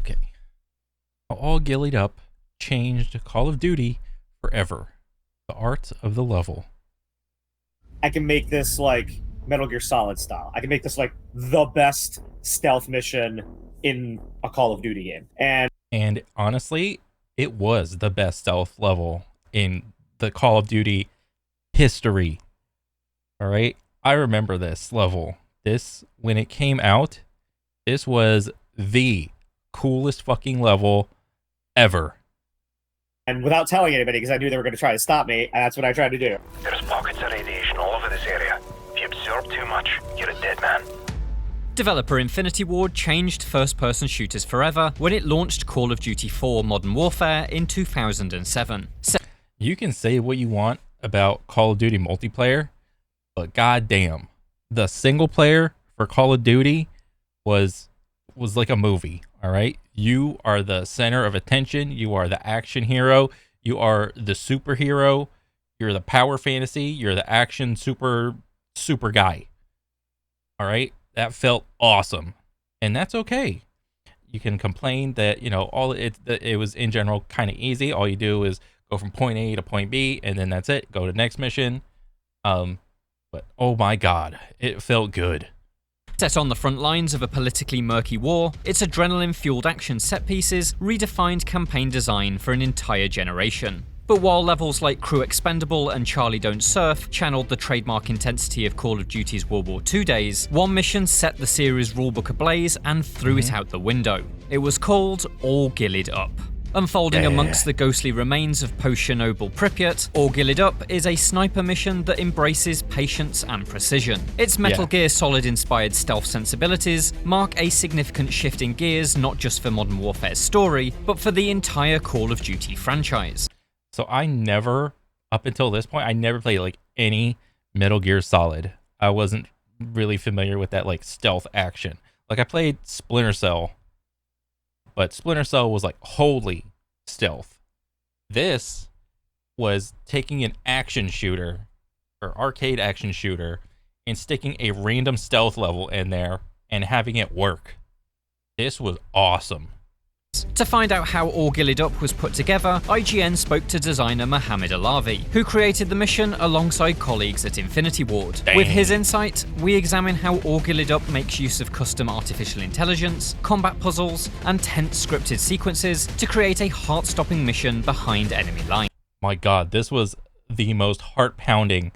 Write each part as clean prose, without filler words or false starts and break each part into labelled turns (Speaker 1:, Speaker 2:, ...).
Speaker 1: Okay. All Ghillied Up changed Call of Duty forever. The art of the level.
Speaker 2: I can make this like Metal Gear Solid style. I can make this like the best stealth mission in a Call of Duty game.
Speaker 1: And honestly, it was the best stealth level in the Call of Duty history. All right. I remember this level. This, when it came out, this was the coolest fucking level ever.
Speaker 2: And without telling anybody, because I knew they were going to try to stop me, that's what I tried to do.
Speaker 3: There's pockets of radiation all over this area. If you absorb too much, you're a dead man.
Speaker 4: Developer Infinity Ward changed first-person shooters forever when it launched Call of Duty 4 Modern Warfare in 2007.
Speaker 1: You can say what you want about Call of Duty multiplayer, but goddamn, the single player for Call of Duty was like a movie. All right, you are the center of attention. You are the action hero. You are the superhero. You're the power fantasy. You're the action super guy. All right, that felt awesome, and that's okay. You can complain that it was in general kind of easy. All you do is go from point A to point B, and then that's it. Go to the next mission. But oh my god, it felt good.
Speaker 4: Set on the front lines of a politically murky war, its adrenaline-fueled action set pieces redefined campaign design for an entire generation. But while levels like Crew Expendable and Charlie Don't Surf channeled the trademark intensity of Call of Duty's World War II days, one mission set the series rulebook ablaze and threw it out the window. It was called All Ghillied Up. Unfolding amongst the ghostly remains of post-Chernobyl Pripyat, All Ghillied Up is a sniper mission that embraces patience and precision. Its Metal Gear Solid-inspired stealth sensibilities mark a significant shift in gears not just for Modern Warfare's story, but for the entire Call of Duty franchise.
Speaker 1: So I never, up until this point, I never played like any Metal Gear Solid. I wasn't really familiar with that like stealth action. Like I played Splinter Cell, but Splinter Cell was like wholly stealth. This was taking an action shooter or arcade action shooter and sticking a random stealth level in there and having it work. This was awesome.
Speaker 4: To find out how All Ghillied Up was put together, IGN spoke to designer Mohamed Alavi, who created the mission alongside colleagues at Infinity Ward.
Speaker 1: Dang.
Speaker 4: With his insight, we examine how All Ghillied Up makes use of custom artificial intelligence, combat puzzles, and tense scripted sequences to create a heart-stopping mission behind enemy lines.
Speaker 1: My god, this was the most heart-pounding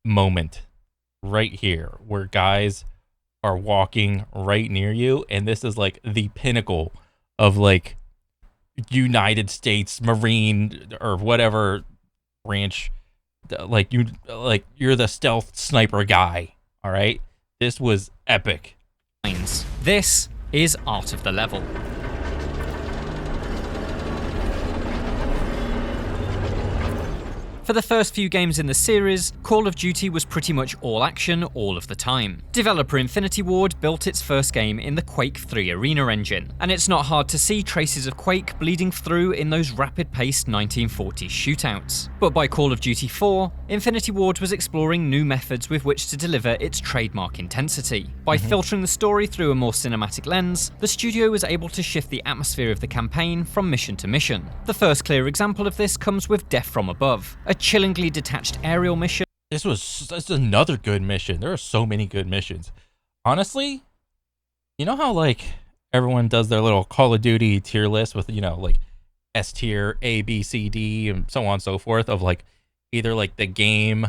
Speaker 1: moment right here, where guys are walking right near you, and this is like the pinnacle of like United States Marine or whatever branch, like you're the stealth sniper guy. All right, this was epic.
Speaker 4: This is Art of the Level. For the first few games in the series, Call of Duty was pretty much all action all of the time. Developer Infinity Ward built its first game in the Quake 3 Arena engine, and it's not hard to see traces of Quake bleeding through in those rapid-paced 1940s shootouts. But by Call of Duty 4, Infinity Ward was exploring new methods with which to deliver its trademark intensity. By filtering the story through a more cinematic lens, the studio was able to shift the atmosphere of the campaign from mission to mission. The first clear example of this comes with Death from Above, a chillingly detached aerial mission.
Speaker 1: That's another good mission. There are so many good missions. Honestly, you know how like everyone does their little Call of Duty tier list with, like S tier, A, B, C, D, and so on and so forth, of like either like the game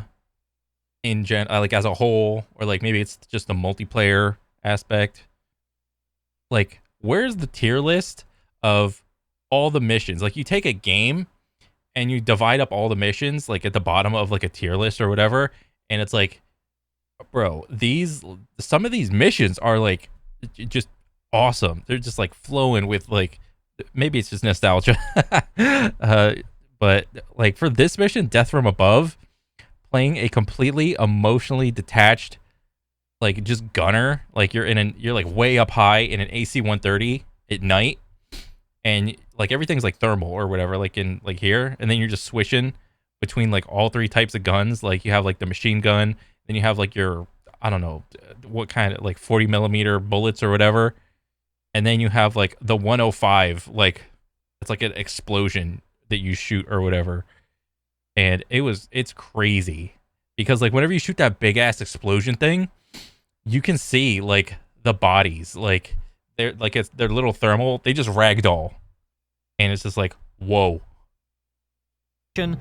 Speaker 1: in like as a whole, or like maybe it's just the multiplayer aspect. Like, where's the tier list of all the missions? Like, you take a game and you divide up all the missions like at the bottom of like a tier list or whatever, and it's like, bro, some of these missions are like just awesome. They're just like flowing with like, maybe it's just nostalgia. But like for this mission, Death from Above, playing a completely emotionally detached like just gunner, like you're like way up high in an AC-130 at night, and like everything's like thermal or whatever, like in like here, and then you're just switching between like all three types of guns. Like you have like the machine gun, then you have like your, I don't know what kind of, like 40 millimeter bullets or whatever, and then you have like the 105, like it's like an explosion that you shoot or whatever, and it's crazy because like whenever you shoot that big ass explosion thing, you can see like the bodies, like they're little thermal, they just ragdoll, and it's just like whoa.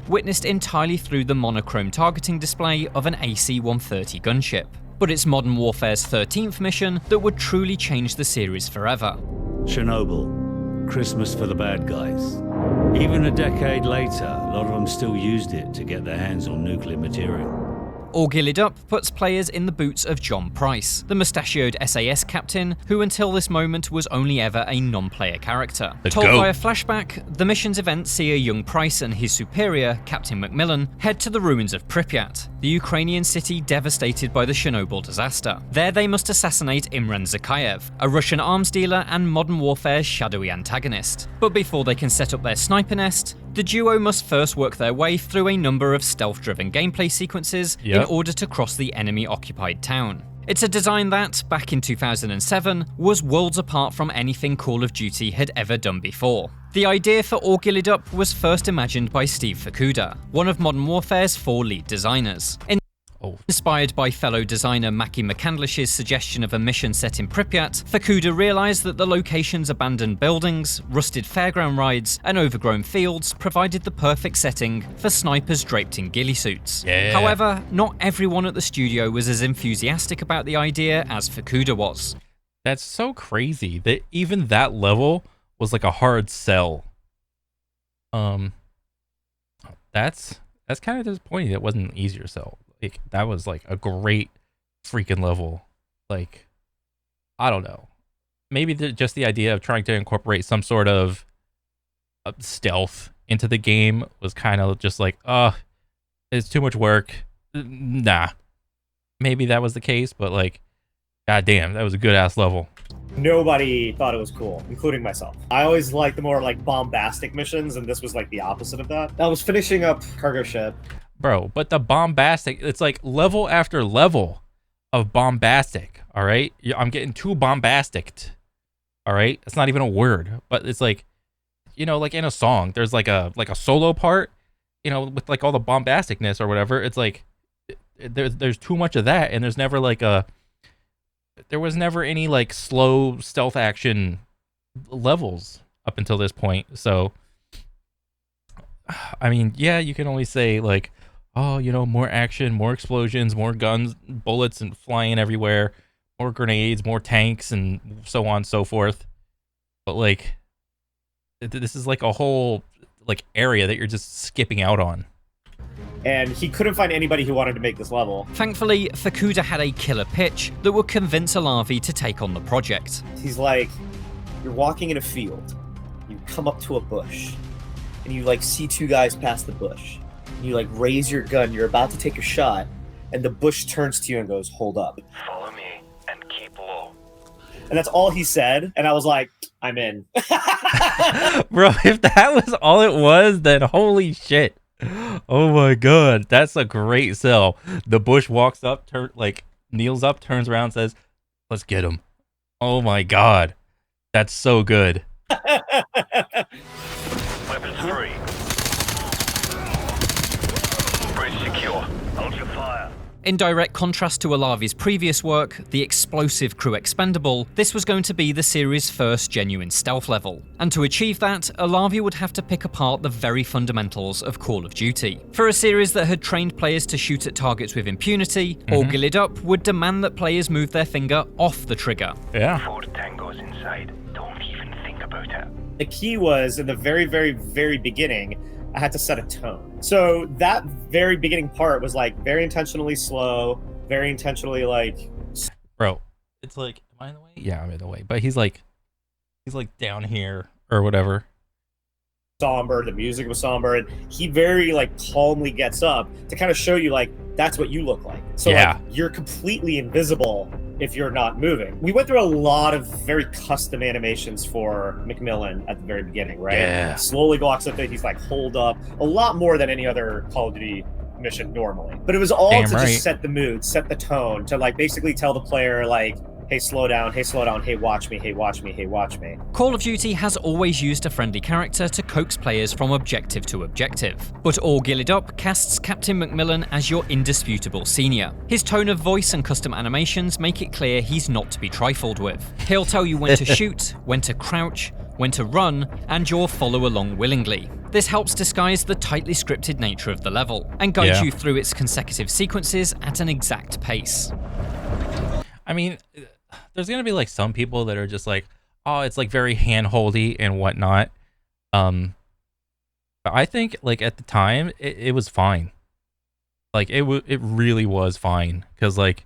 Speaker 4: Witnessed entirely through the monochrome targeting display of an AC-130 gunship. But it's Modern Warfare's 13th mission that would truly change the series forever.
Speaker 5: Chernobyl, Christmas for the bad guys. Even a decade later, a lot of them still used it to get their hands on nuclear material.
Speaker 4: Or Ghillied Up puts players in the boots of John Price, the mustachioed SAS captain who until this moment was only ever a non-player character. Told by a flashback, the mission's events see a young Price and his superior, Captain Macmillan, head to the ruins of Pripyat, the Ukrainian city devastated by the Chernobyl disaster. There they must assassinate Imran Zakhaev, a Russian arms dealer and Modern Warfare's shadowy antagonist. But before they can set up their sniper nest, the duo must first work their way through a number of stealth-driven gameplay sequences in order to cross the enemy-occupied town. It's a design that, back in 2007, was worlds apart from anything Call of Duty had ever done before. The idea for Or Ghillied Up was first imagined by Steve Fukuda, one of Modern Warfare's 4 lead designers. Inspired by fellow designer Maki McCandlish's suggestion of a mission set in Pripyat, Fukuda realized that the location's abandoned buildings, rusted fairground rides, and overgrown fields provided the perfect setting for snipers draped in ghillie suits. However, not everyone at the studio was as enthusiastic about the idea as Fukuda was.
Speaker 1: That's so crazy that even that level was like a hard sell. That's kind of disappointing. It wasn't an easier sell. Like, that was like a great freaking level. Like, I don't know. Maybe just the idea of trying to incorporate some sort of stealth into the game was kind of just like, it's too much work. Nah. Maybe that was the case, but like, goddamn, that was a good ass level.
Speaker 2: Nobody thought it was cool, including myself. I always liked the more like bombastic missions, and this was like the opposite of that. I was finishing up Cargo Ship.
Speaker 1: Bro, but the bombastic, it's like level after level of bombastic, all right? I'm getting too bombastic, all right? It's not even a word, but it's like, you know, like in a song, there's like a solo part, you know, with like all the bombasticness or whatever. It's like, there's too much of that, and there was never any like slow stealth action levels up until this point. So, I mean, yeah, you can only say like, oh, you know, more action, more explosions, more guns, bullets and flying everywhere, more grenades, more tanks, and so on and so forth. But like, this is like a whole like area that you're just skipping out on.
Speaker 2: And he couldn't find anybody who wanted to make this level.
Speaker 4: Thankfully, Fukuda had a killer pitch that would convince Alavi to take on the project.
Speaker 2: He's like, you're walking in a field, you come up to a bush, and you like see 2 guys pass the bush. You like raise your gun, you're about to take a shot, and the bush turns to you and goes, hold up.
Speaker 3: Follow me and keep low.
Speaker 2: And that's all he said, and I was like, I'm in.
Speaker 1: Bro, if that was all it was, then holy shit. Oh my god, that's a great sell. The bush walks up, kneels up, turns around, says, let's get him. Oh my god. That's so good.
Speaker 3: Weapons free. Bridge secure. Hold your fire.
Speaker 4: In direct contrast to Alavi's previous work, the explosive Crew Expendable, this was going to be the series' first genuine stealth level. And to achieve that, Alavi would have to pick apart the very fundamentals of Call of Duty. For a series that had trained players to shoot at targets with impunity, Or Ghillied Up would demand that players move their finger off the trigger.
Speaker 1: Yeah.
Speaker 3: 4 tangos inside. Don't even think about it.
Speaker 2: The key was, in the very, very, very beginning, I had to set a tone. So that very beginning part was like very intentionally slow, very intentionally like...
Speaker 1: Bro, it's like, am I in the way? Yeah, I'm in the way. But he's like down here or whatever.
Speaker 2: Somber, the music was somber, and he very like calmly gets up to kind of show you like, that's what you look like. So
Speaker 1: Yeah.
Speaker 2: like, you're completely invisible if you're not moving. We went through a lot of very custom animations for Macmillan at the very beginning, right?
Speaker 1: Yeah.
Speaker 2: Slowly walks up there, he's like, hold up. A lot more than any other Call of Duty mission normally. But it was all
Speaker 1: Damn
Speaker 2: to
Speaker 1: right.
Speaker 2: just set the mood, set the tone, to like basically tell the player like, hey, slow down, hey, watch me, hey, watch me, hey, watch me.
Speaker 4: Call of Duty has always used a friendly character to coax players from objective to objective, but All Ghillied Up casts Captain Macmillan as your indisputable senior. His tone of voice and custom animations make it clear he's not to be trifled with. He'll tell you when to shoot, when to crouch, when to run, and you'll follow along willingly. This helps disguise the tightly scripted nature of the level, and guides you through its consecutive sequences at an exact pace.
Speaker 1: I mean, there's gonna be like some people that are just like, oh, it's like very hand-holdy and whatnot. But I think like at the time it was fine. Like it really was fine, because like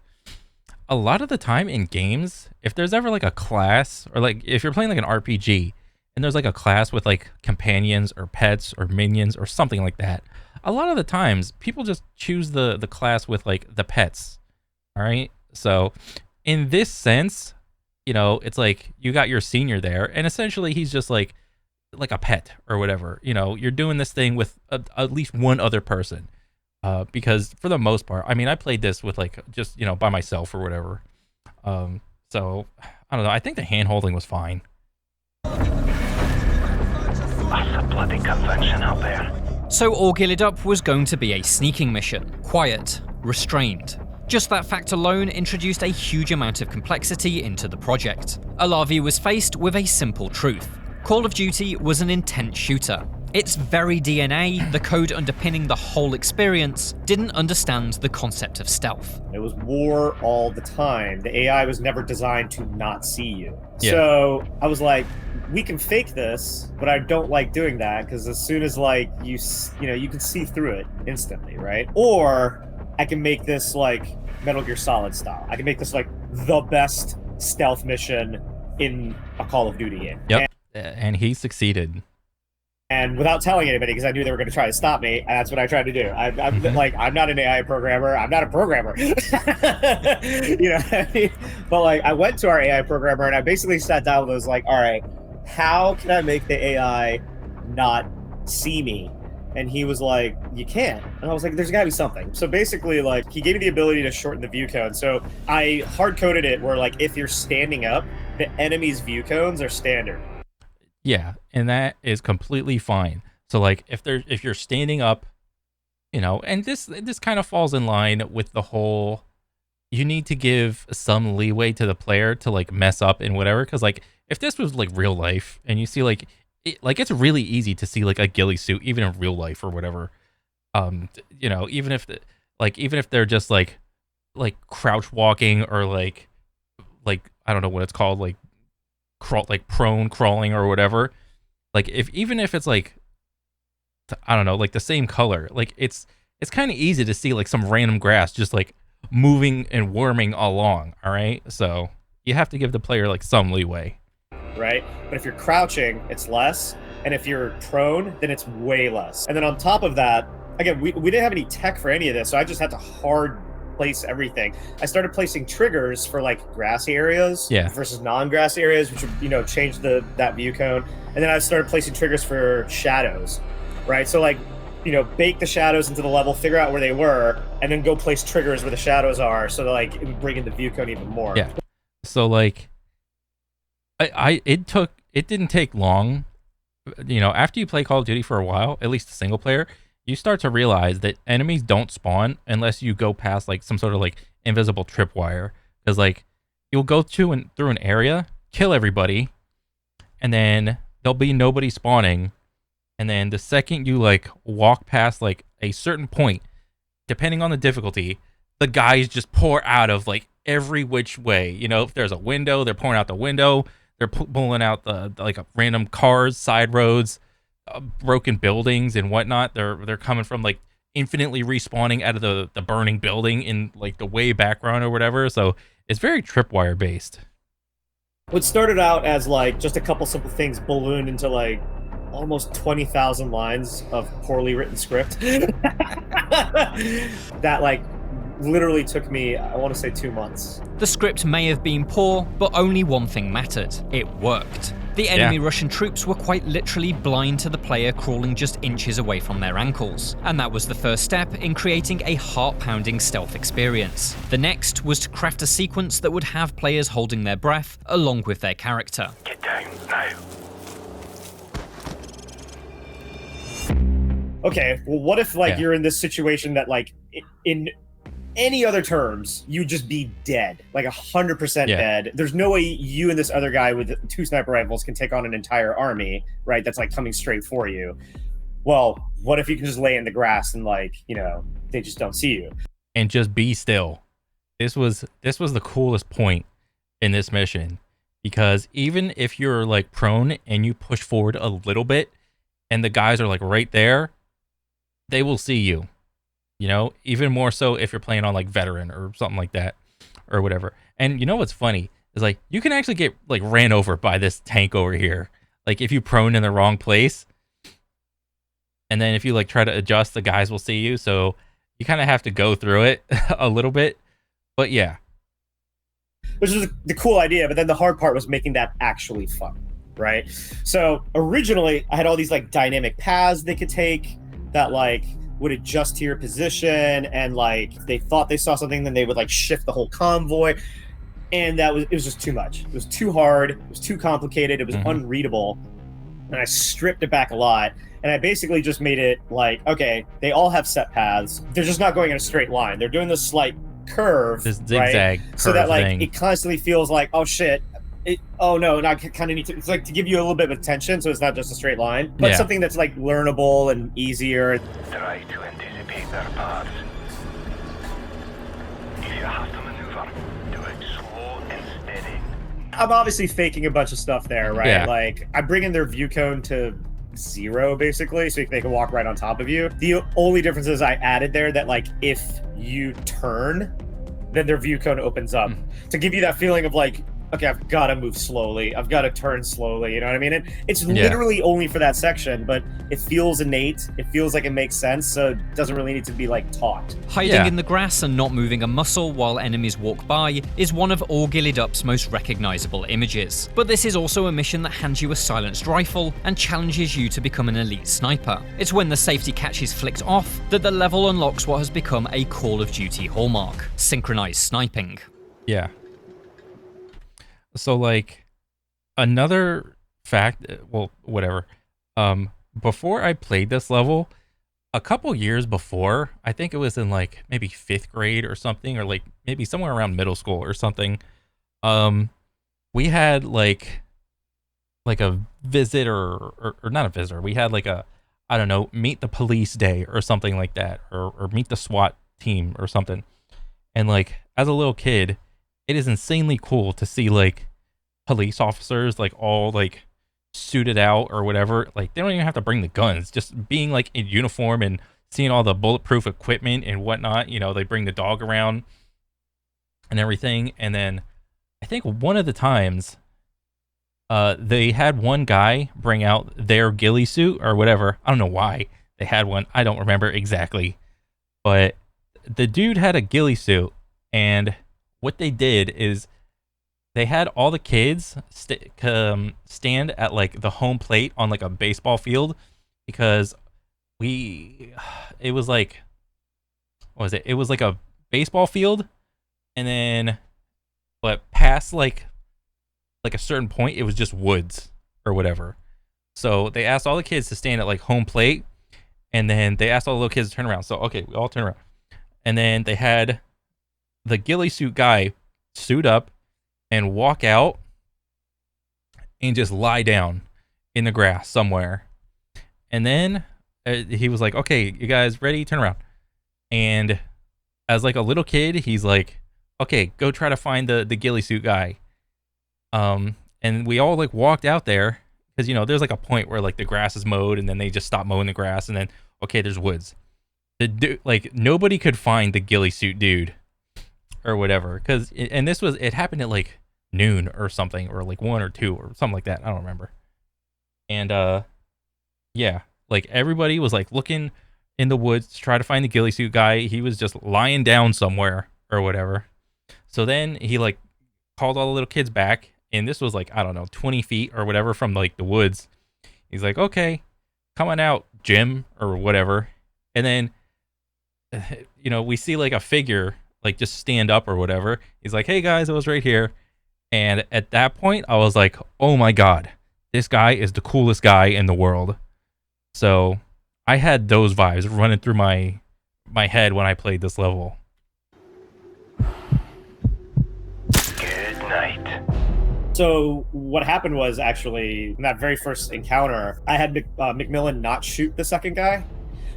Speaker 1: a lot of the time in games, if there's ever like a class, or like if you're playing like an RPG and there's like a class with like companions or pets or minions or something like that, a lot of the times people just choose the class with like the pets. All right, so in this sense, you know, it's like you got your senior there, and essentially he's just like a pet or whatever. You know, you're doing this thing with at least one other person, because for the most part, I mean, I played this with like just, you know, by myself or whatever. So I don't know. I think the hand holding was fine.
Speaker 3: That's a bloody conviction out there.
Speaker 4: So All Ghillied Up was going to be a sneaking mission, quiet, restrained. Just that fact alone introduced a huge amount of complexity into the project. Alavi was faced with a simple truth. Call of Duty was an intense shooter. Its very DNA, the code underpinning the whole experience, didn't understand the concept of stealth.
Speaker 2: It was war all the time. The AI was never designed to not see you.
Speaker 1: Yeah.
Speaker 2: So I was like, we can fake this, but I don't like doing that, because as soon as like you know, you can see through it instantly, right? Or I can make this like Metal Gear Solid style. I can make this like the best stealth mission in a Call of Duty game.
Speaker 1: Yep. And he succeeded.
Speaker 2: And without telling anybody, because I knew they were going to try to stop me, that's what I tried to do. I'm like, I'm not an AI programmer. I'm not a programmer. You know what I mean? But like, I went to our AI programmer and I basically sat down and was like, all right, how can I make the AI not see me? And he was like, you can't. And I was like, there's got to be something. So basically, like, he gave me the ability to shorten the view cone. So I hard-coded it where, like, if you're standing up, the enemy's view cones are standard.
Speaker 1: Yeah, and that is completely fine. So like if you're standing up, you know, and this kind of falls in line with the whole, you need to give some leeway to the player to like mess up and whatever, because like if this was like real life and you see like it's really easy to see like a ghillie suit even in real life or whatever. You know, even if they're just like crouch walking or like I don't know what it's called, like prone crawling or whatever, like even if it's like, I don't know, like the same color, like it's kind of easy to see like some random grass just like moving and worming along. All right, so you have to give the player like some leeway,
Speaker 2: right? But if you're crouching, it's less, and if you're prone, then it's way less. And then on top of that, again, we didn't have any tech for any of this, so I just had to hard place everything. I started placing triggers for like grassy areas versus non-grassy areas, which would, you know, change that view cone. And then I started placing triggers for shadows, right? So like, you know, bake the shadows into the level, figure out where they were, and then go place triggers where the shadows are, so that like it would bring in the view cone even more.
Speaker 1: Yeah. So like it didn't take long, you know, after you play Call of Duty for a while, at least the single player, you start to realize that enemies don't spawn unless you go past like some sort of like invisible tripwire. Because like you'll go through an area, kill everybody, and then there'll be nobody spawning. And then the second you like walk past like a certain point, depending on the difficulty, the guys just pour out of like every which way. You know, if there's a window, they're pouring out the window. They're pulling out the like random cars, side roads, broken buildings and whatnot. They're coming from like infinitely respawning out of the burning building in like the way background or whatever. So it's very tripwire based.
Speaker 2: What started out as like just a couple simple things ballooned into like almost 20,000 lines of poorly written script that like literally took me, I want to say, 2 months.
Speaker 4: The script may have been poor, but only one thing mattered. It worked. The enemy Russian troops were quite literally blind to the player crawling just inches away from their ankles, and that was the first step in creating a heart-pounding stealth experience. The next was to craft a sequence that would have players holding their breath along with their character.
Speaker 3: Get down now.
Speaker 2: Okay, well, what if you're in this situation that in any other terms you'd just be dead, 100% dead. There's no way you and this other guy with 2 sniper rifles can take on an entire army, right? That's coming straight for you. Well, what if you can just lay in the grass and they just don't see you
Speaker 1: and just be still? This was the coolest point in this mission, because even if you're prone and you push forward a little bit and the guys are right there, they will see you, even more so if you're playing on veteran or something like that or whatever. And what's funny is you can actually get ran over by this tank over here. If you prone in the wrong place, and then if you try to adjust, the guys will see you. So you kind of have to go through it a little bit, but yeah.
Speaker 2: Which was the cool idea, but then the hard part was making that actually fun, right? So originally I had all these dynamic paths they could take that would adjust to your position, and if they thought they saw something, then they would shift the whole convoy, and it was just too much. It was too hard, it was too complicated, it was unreadable, and I stripped it back a lot, and I basically just made it okay, they all have set paths, they're just not going in a straight line, they're doing this slight curve,
Speaker 1: this zigzag
Speaker 2: right?
Speaker 1: curve
Speaker 2: so that
Speaker 1: thing.
Speaker 2: It constantly feels oh shit, oh no, and I kind of need to, it's to give you a little bit of attention, so it's not just a straight line, but something that's learnable and easier.
Speaker 3: Try to anticipate their paths. If you have to maneuver, do it slow and steady.
Speaker 2: I'm obviously faking a bunch of stuff there, right?
Speaker 1: Yeah.
Speaker 2: I'm bringing their view cone to 0 basically, so they can walk right on top of you. The only difference is I added there that if you turn, then their view cone opens up to give you that feeling of okay, I've got to move slowly. I've got to turn slowly. You know what I mean? It's literally only for that section, but it feels innate. It feels like it makes sense, so it doesn't really need to be taught.
Speaker 4: Hiding in the grass and not moving a muscle while enemies walk by is one of all Ghillied Up's most recognizable images. But this is also a mission that hands you a silenced rifle and challenges you to become an elite sniper. It's when the safety catch is flicked off that the level unlocks what has become a Call of Duty hallmark: synchronized sniping.
Speaker 1: Yeah. So another fact, well, whatever. Before I played this level, a couple years before, I think it was in maybe 5th grade or something, or maybe somewhere around middle school or something. We had a visit or not a visitor. We had a, I don't know, meet the police day or something like that, or meet the SWAT team or something. And as a little kid, it is insanely cool to see police officers all suited out or whatever. They don't even have to bring the guns, just being in uniform and seeing all the bulletproof equipment and whatnot. They bring the dog around and everything. And then I think one of the times they had one guy bring out their ghillie suit or whatever. I don't know why they had one. I don't remember exactly, but the dude had a ghillie suit, and what they did is they had all the kids stand at the home plate on a baseball field, because it was what was it? It was a baseball field, and then but past a certain point, it was just woods or whatever. So they asked all the kids to stand at home plate, and then they asked all the little kids to turn around. So okay, we all turn around, and then they had the ghillie suit guy suit up and walk out and just lie down in the grass somewhere. And then he was okay, you guys ready? Turn around. And as a little kid, he's okay, go try to find the ghillie suit guy. And we all walked out there, because there's a point where the grass is mowed, and then they just stop mowing the grass, and then okay, there's woods. Nobody could find the ghillie suit dude or whatever, and it happened at noon or something, or 1 or 2 or something like that. I don't remember. And yeah, everybody was looking in the woods to try to find the ghillie suit guy. He was just lying down somewhere or whatever. So then he called all the little kids back, and this was like, I don't know, 20 feet or whatever from like the woods. He's like, okay, come on out, Jim, or whatever. And then, we see like a figure like just stand up or whatever. He's like, hey guys, I was right here. And at that point, I was like, oh my God, this guy is the coolest guy in the world. So I had those vibes running through my head when I played this level.
Speaker 3: Good night.
Speaker 2: So what happened was actually in that very first encounter, I had McMillan not shoot the second guy,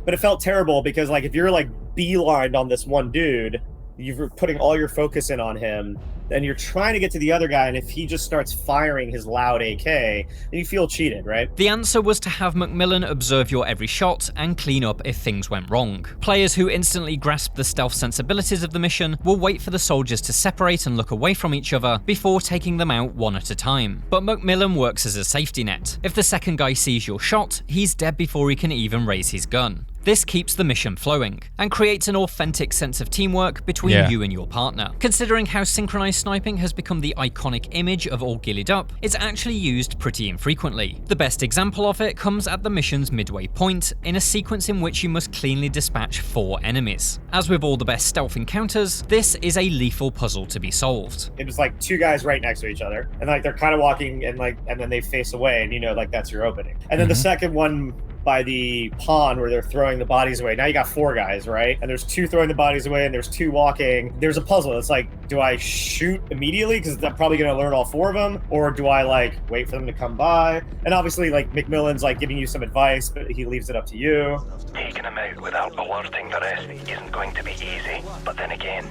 Speaker 2: but it felt terrible because like if you're like beelined on this one dude, you're putting all your focus in on him, and you're trying to get to the other guy, and if he just starts firing his loud AK, then you feel cheated, right?
Speaker 4: The answer was to have McMillan observe your every shot and clean up if things went wrong. Players who instantly grasp the stealth sensibilities of the mission will wait for the soldiers to separate and look away from each other before taking them out one at a time. But McMillan works as a safety net. If the second guy sees your shot, he's dead before he can even raise his gun. This keeps the mission flowing, and creates an authentic sense of teamwork between you and your partner. Considering how synchronized sniping has become the iconic image of all Ghillied Up, it's actually used pretty infrequently. The best example of it comes at the mission's midway point, in a sequence in which you must cleanly dispatch 4 enemies. As with all the best stealth encounters, this is a lethal puzzle to be solved.
Speaker 2: It was like 2 guys right next to each other, and like they're kind of walking, and then they face away, and like that's your opening. And then the second one by the pond where they're throwing the bodies away. Now you got 4 guys, right? And there's 2 throwing the bodies away and there's 2 walking. There's a puzzle. It's like, do I shoot immediately because I'm probably going to alert all 4 of them? Or do I like wait for them to come by? And obviously like McMillan's like giving you some advice, but he leaves it up to you.
Speaker 3: Taking him out without alerting the rest isn't going to be easy. But then again,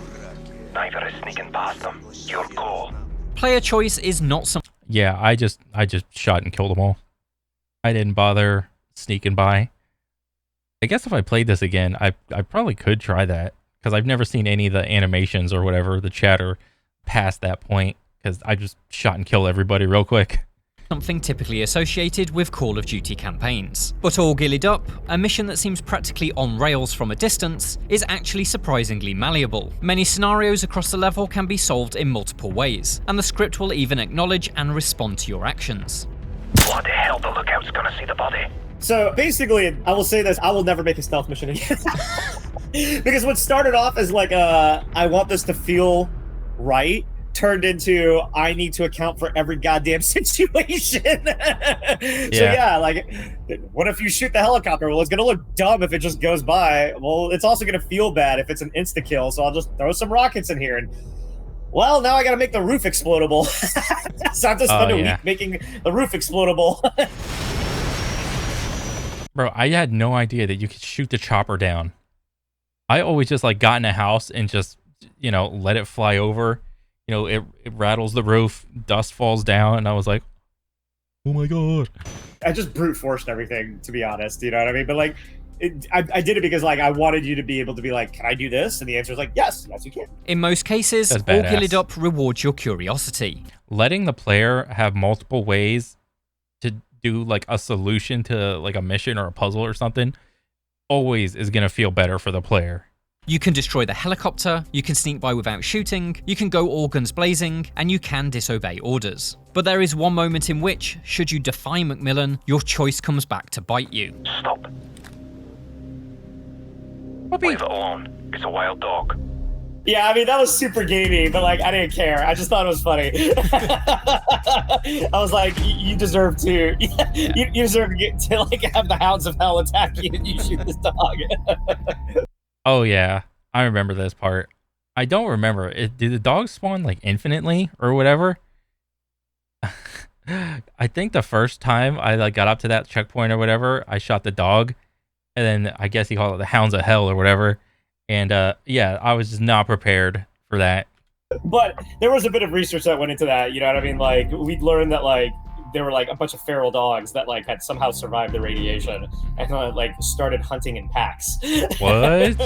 Speaker 3: neither is sneaking past them. Your call.
Speaker 4: Player choice is not something.
Speaker 1: Yeah, I just shot and killed them all. I didn't bother sneaking by. I guess if I played this again, I probably could try that, because I've never seen any of the animations or whatever, the chatter past that point, because I just shot and killed everybody real quick.
Speaker 4: Something typically associated with Call of Duty campaigns. But all Ghillied Up, a mission that seems practically on rails from a distance, is actually surprisingly malleable. Many scenarios across the level can be solved in multiple ways, and the script will even acknowledge and respond to your actions.
Speaker 3: Bloody hell, the lookout's gonna see the body.
Speaker 2: So basically, I will say this, I will never make a stealth mission again. Because what started off as like I want this to feel right, turned into I need to account for every goddamn situation. So yeah, like what if you shoot the helicopter? Well, it's gonna look dumb if it just goes by. Well, it's also gonna feel bad if it's an insta-kill, so I'll just throw some rockets in here and well, now I gotta make the roof explodable. So I have to spend a week making the roof explodable.
Speaker 1: Bro, I had no idea that you could shoot the chopper down. I always just like got in a house and just, let it fly over. It rattles the roof, dust falls down, and I was like, oh my God.
Speaker 2: I just brute forced everything, to be honest, you know what I mean? But like, I did it because like I wanted you to be able to be like, can I do this? And the answer is like, yes you can.
Speaker 4: In most cases, all Ghillied Up rewards your curiosity.
Speaker 1: Letting the player have multiple ways to do like a solution to like a mission or a puzzle or something always is going to feel better for the player.
Speaker 4: You can destroy the helicopter, you can sneak by without shooting, you can go all guns blazing, and you can disobey orders. But there is one moment in which, should you defy McMillan, your choice comes back to bite you.
Speaker 3: Stop.
Speaker 1: Puppy.
Speaker 3: Leave it alone. It's a wild dog.
Speaker 2: Yeah, I mean, that was super gamey, but like, I didn't care. I just thought it was funny. I was like, you deserve to, you deserve to get to like have the hounds of hell attack you and you shoot this dog.
Speaker 1: Oh yeah, I remember this part. I don't remember. Did the dogs spawn like infinitely or whatever? I think the first time I like got up to that checkpoint or whatever, I shot the dog, and then I guess he called it the hounds of hell or whatever. And yeah, I was just not prepared for that.
Speaker 2: But there was a bit of research that went into that, you know what I mean? Like, we'd learned that, like, there were, like, a bunch of feral dogs that, like, had somehow survived the radiation and, like, started hunting in packs.
Speaker 1: What?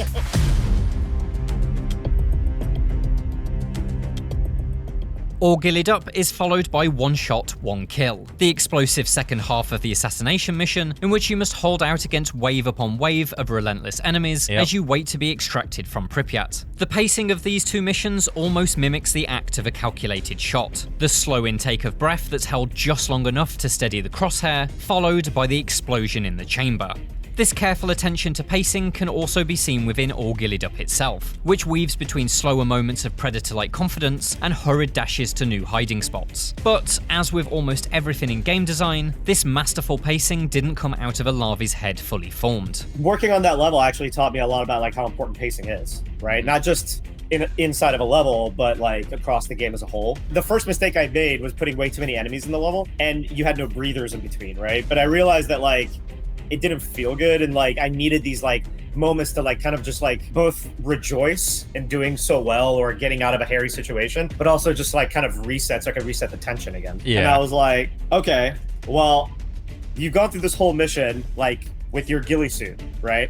Speaker 4: All Ghillied Up is followed by One Shot, One Kill, the explosive second half of the assassination mission, in which you must hold out against wave upon wave of relentless enemies as you wait to be extracted from Pripyat. The pacing of these two missions almost mimics the act of a calculated shot. The slow intake of breath that's held just long enough to steady the crosshair, followed by the explosion in the chamber. This careful attention to pacing can also be seen within All Ghillied Up itself, which weaves between slower moments of Predator-like confidence and hurried dashes to new hiding spots. But, as with almost everything in game design, this masterful pacing didn't come out of a Larvae's head fully formed.
Speaker 2: Working on that level actually taught me a lot about like how important pacing is, right? Not just inside of a level, but like across the game as a whole. The first mistake I made was putting way too many enemies in the level, and you had no breathers in between, right? But I realized that like it didn't feel good, and like I needed these like moments to like kind of just like both rejoice in doing so well or getting out of a hairy situation, but also just like kind of reset so I could reset the tension again.
Speaker 1: Yeah.
Speaker 2: And I was like, okay, well, you've gone through this whole mission like with your ghillie suit, right?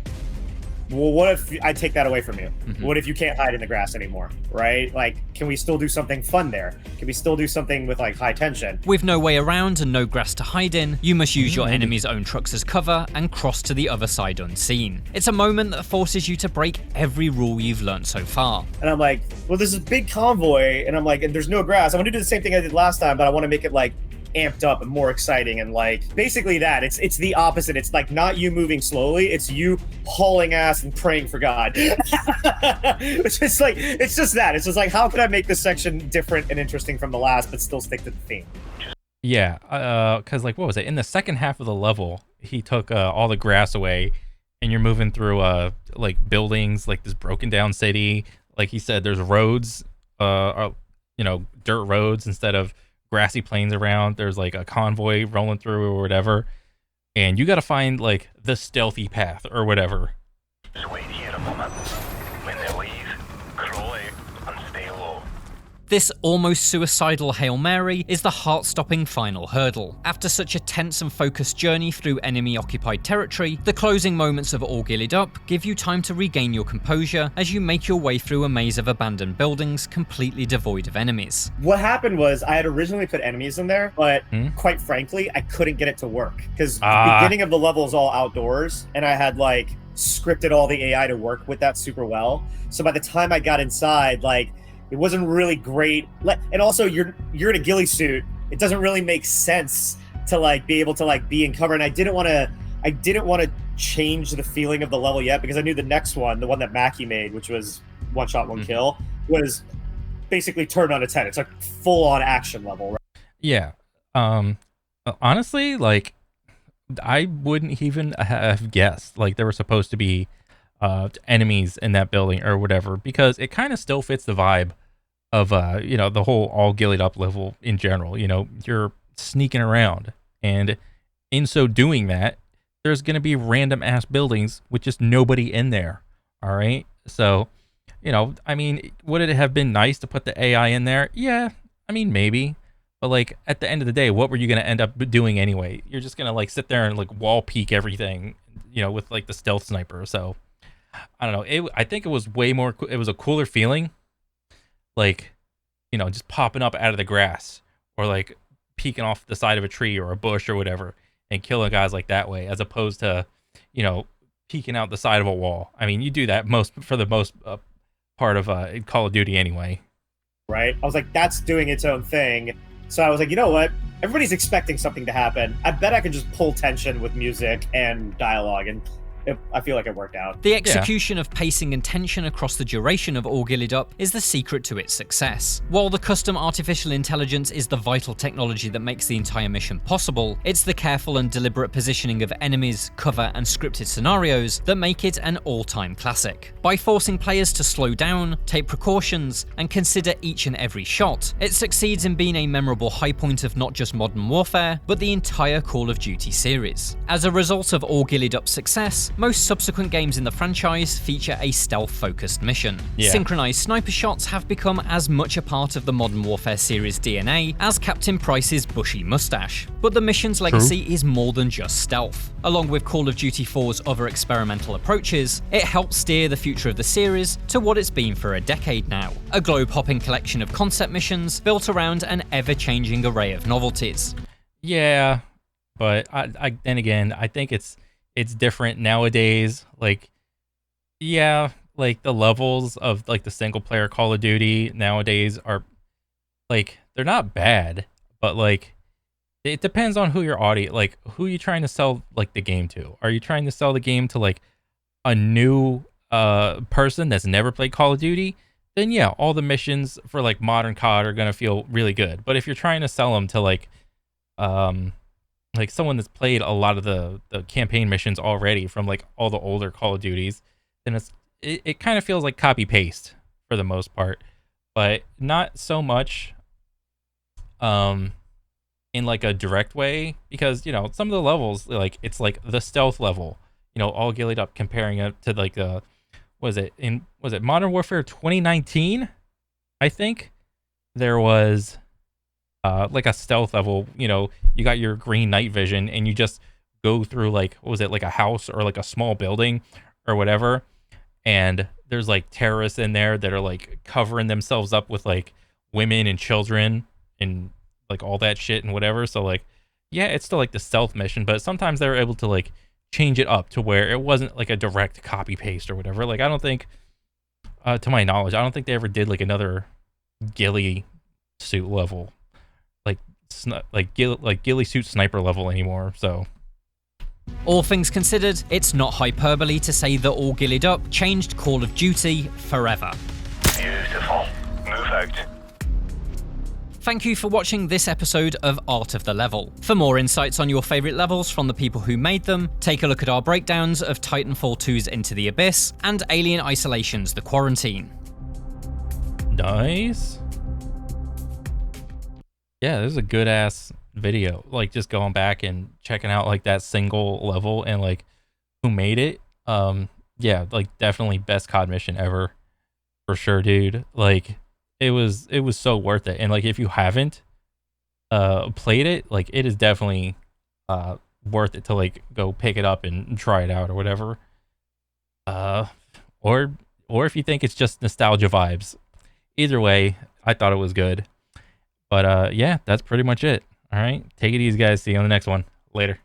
Speaker 2: Well, what if I take that away from you? What if you can't hide in the grass anymore, right? Like, can we still do something fun there? Can we still do something with like high tension?
Speaker 4: With no way around and no grass to hide in, you must use your enemy's own trucks as cover and cross to the other side unseen. It's a moment that forces you to break every rule you've learned so far.
Speaker 2: And I'm like, well, there's this big convoy, and I'm like, and there's no grass. I want to do the same thing I did last time, but I want to make it like amped up and more exciting, and like basically that it's the opposite. It's like not you moving slowly, it's you hauling ass and praying for God. It's just like, it's just that. It's just like, how can I make this section different and interesting from the last, but still stick to the theme?
Speaker 1: Yeah, because like, what was it? In the second half of the level, he took all the grass away, and you're moving through like buildings, like this broken down city. Like he said, there's roads, dirt roads instead of grassy plains around. There's like a convoy rolling through or whatever, and you got to find like the stealthy path or whatever.
Speaker 3: Just wait here a moment. When they leave, crawl out and stay low.
Speaker 4: This almost suicidal Hail Mary is the heart-stopping final hurdle. After such a tense and focused journey through enemy-occupied territory, the closing moments of All Ghillied Up give you time to regain your composure as you make your way through a maze of abandoned buildings completely devoid of enemies.
Speaker 2: What happened was I had originally put enemies in there, but quite frankly, I couldn't get it to work because the beginning of the level is all outdoors, and I had like scripted all the AI to work with that super well. So by the time I got inside, like, it wasn't really great. And also, you're in a ghillie suit. It doesn't really make sense to like be able to like be in cover. And I didn't want to change the feeling of the level yet, because I knew the next one, the one that Mackie made, which was One Shot, One Kill, was basically turned on its head. It's like full on action level. Right?
Speaker 1: Yeah. Honestly, like, I wouldn't even have guessed like there were supposed to be enemies in that building or whatever, because it kind of still fits the vibe of the whole All Ghillied Up level in general. You're sneaking around, and in so doing that, there's gonna be random ass buildings with just nobody in there. All right, so I mean, would it have been nice to put the AI in there? Yeah, I mean, maybe. But like at the end of the day, what were you gonna end up doing anyway? You're just gonna like sit there and like wall peek everything, with like the stealth sniper. So I don't know. I think it was way more. It was a cooler feeling, like just popping up out of the grass or like peeking off the side of a tree or a bush or whatever and killing guys like that way, as opposed to peeking out the side of a wall. I mean, you do that for the most part of Call of Duty anyway.
Speaker 2: Right. I was like, that's doing its own thing. So I was like, you know what? Everybody's expecting something to happen. I bet I could just pull tension with music and dialogue, and I feel like it worked out.
Speaker 4: The execution of pacing and tension across the duration of All Ghillied Up is the secret to its success. While the custom artificial intelligence is the vital technology that makes the entire mission possible, it's the careful and deliberate positioning of enemies, cover, and scripted scenarios that make it an all-time classic. By forcing players to slow down, take precautions, and consider each and every shot, it succeeds in being a memorable high point of not just Modern Warfare, but the entire Call of Duty series. As a result of All Ghillied Up's success, most subsequent games in the franchise feature a stealth-focused mission.
Speaker 1: Yeah.
Speaker 4: Synchronized sniper shots have become as much a part of the Modern Warfare series DNA as Captain Price's bushy mustache. But the mission's legacy is more than just stealth. Along with Call of Duty 4's other experimental approaches, it helps steer the future of the series to what it's been for a decade now. A globe-hopping collection of concept missions built around an ever-changing array of novelties.
Speaker 1: Yeah, but I then again, I think it's different nowadays. Like, yeah, like the levels of like the single player Call of Duty nowadays are like they're not bad, but like it depends on who your audience, like who you trying to sell like the game to. Are you trying to sell the game to like a new person that's never played Call of Duty? Then yeah, all the missions for like modern COD are gonna feel really good. But if you're trying to sell them to like someone that's played a lot of the campaign missions already from like all the older Call of Duties, then it kind of feels like copy paste for the most part, but not so much in like a direct way, because you know some of the levels, like it's like the stealth level, you know, all Ghillied up, comparing it to like was it Modern Warfare 2019? I think there was like a stealth level, you know, you got your green night vision and you just go through like, what was it, like a house or like a small building or whatever, and there's like terrorists in there that are like covering themselves up with like women and children and like all that shit and whatever. So like, yeah, it's still like the stealth mission, but sometimes they were able to like change it up to where it wasn't like a direct copy paste or whatever. Like I don't think, to my knowledge, I don't think they ever did like another ghillie suit level, like ghillie suit sniper level anymore. So
Speaker 4: all things considered, it's not hyperbole to say that all Ghillied Up changed Call of Duty forever.
Speaker 3: Beautiful. Move out.
Speaker 4: Thank you for watching this episode of Art of the Level. For more insights on your favourite levels from the people who made them, take a look at our breakdowns of Titanfall 2's Into the Abyss and Alien Isolation's The Quarantine.
Speaker 1: Nice. Yeah, this is a good ass video. Like just going back and checking out like that single level and like who made it. Yeah, like definitely best COD mission ever for sure, dude. Like it was so worth it. And like if you haven't played it, like it is definitely worth it to like go pick it up and try it out or whatever. Or if you think it's just nostalgia vibes. Either way, I thought it was good. But yeah, that's pretty much it. All right, take it easy, guys. See you on the next one. Later.